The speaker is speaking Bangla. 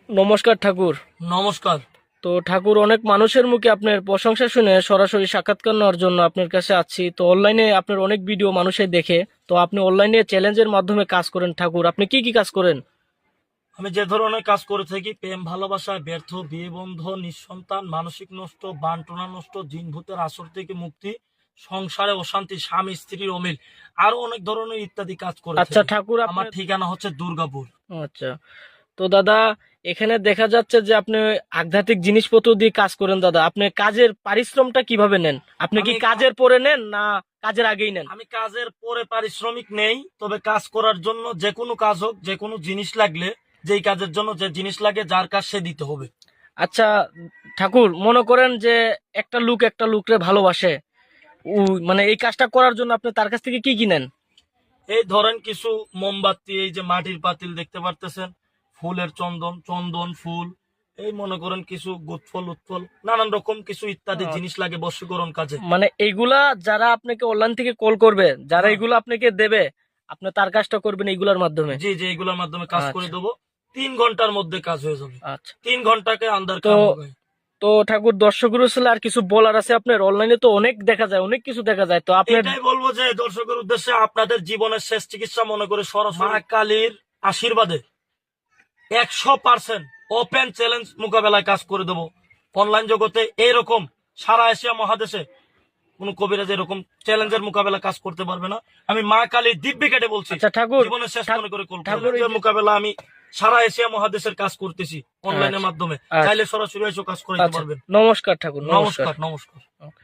নমস্কার ঠাকুর। নমস্কার। তো ঠাকুর, অনেক মানুষের মুখে আপনার প্রশংসা শুনে সরাসরি সাক্ষাৎকার নেওয়ার জন্য আপনার কাছে আসছি। তো অনলাইনে আপনার অনেক ভিডিও মানুষে দেখে, তো আপনি অনলাইনে চ্যালেঞ্জের মাধ্যমে কাজ করেন ঠাকুর, আপনি কি কি কাজ করেন? আমি যে ধরনের কাজ করে থাকি, প্রেম ভালোবাসায় ব্যর্থ, বিয়ে বন্ধ, নিঃসন্তান, মানসিক নষ্ট, বানটনা নষ্ট, জিন ভূতের আসর থেকে মুক্তি, সংসারে অশান্তি, স্বামী স্ত্রীর অমিল, আরো অনেক ধরনের ইত্যাদি কাজ করে আচ্ছা থাকি। ঠাকুর, আমার আপনার ঠিকানা হচ্ছে দুর্গাপুর। আচ্ছা। তো দাদা, এখানে দেখা যাচ্ছে যে আপনি আধ্যাত্মিক জিনিসপত্র দিয়ে কাজ করেন। দাদা, আপনি কাজের পারিশ্রমটা কিভাবে নেন? আপনি কি আমি কাজের পরে নেন না কাজের আগেই নেন? আমি কাজের পরে পারিশ্রমিক নেই, তবে কাজ করার জন্য যে কোনো কাজ হোক, যে কোনো জিনিস লাগলে, যেই কাজের জন্য যে জিনিস লাগে, যার কাজ সে দিতে হবে। আচ্ছা ঠাকুর, মনে করেন যে একটা লোকরে ভালোবাসে, মানে এই কাজটা করার জন্য আপনি তার কাছ থেকে কি কিনেন? এই ধরেন কিছু মোমবাতি, এই যে মাটির পাতিল দেখতে পারতেছেন, ফুলের চন্দন, চন্দন ফুল, এই মনে করেন কিছু গুৎফল উৎফল, নানান রকম কিছু ইত্যাদি জিনিস লাগে বশীকরণ কাজে। মানে এইগুলা যারা আপনাকে অনলাইন থেকে কল করবে, যারা হ্যাঁ, এগুলো আপনাকে দেবে, আপনি তার কাজটা করবেন এইগুলার মাধ্যমে? জি জি, এগুলোর মাধ্যমে কাজ করে আচ্ছা দেবো। 3 ঘন্টার মধ্যে কাজ হয়ে যাবে। আচ্ছা। 3 ঘন্টাকে আন্দার তো কাম হবে। তো ঠাকুর, দর্শকের আসলে আর কিছু বলার আছে আপনার? অনলাইনে তো অনেক দেখা যায়, অনেক কিছু দেখা যায়, তো আপনার এটাই বলবো যে দর্শকের উদ্দেশ্যে, আপনাদের জীবনের শেষ চিকিৎসা মনে করে সরাসরি মা কালীর আশীর্বাদে 100% ওপেন চ্যালেঞ্জ মোকাবেলায় কাজ করে দেবো। অনলাইন জগতে এইরকম সারা এশিয়া মহাদেশে কোন কবিরাজ এরকম চ্যালেঞ্জের মোকাবেলা কাজ করতে পারবে না। আমি মা কালীর দিব্যি কেটে বলছি, আচ্ছা ঠাকুর, জীবনের শেষ মনে করে ঠাকুর এই চ্যালেঞ্জের মোকাবেলা আমি সারা এশিয়া মহাদেশের কাজ করতেছি অনলাইনের আচ্ছা মাধ্যমে। আচ্ছা চাইলে সরাসরি এসে কাজ করাইতে আচ্ছা, পারবেন। নমস্কার ঠাকুর, নমস্কার। নমস্কার, নমস্কার।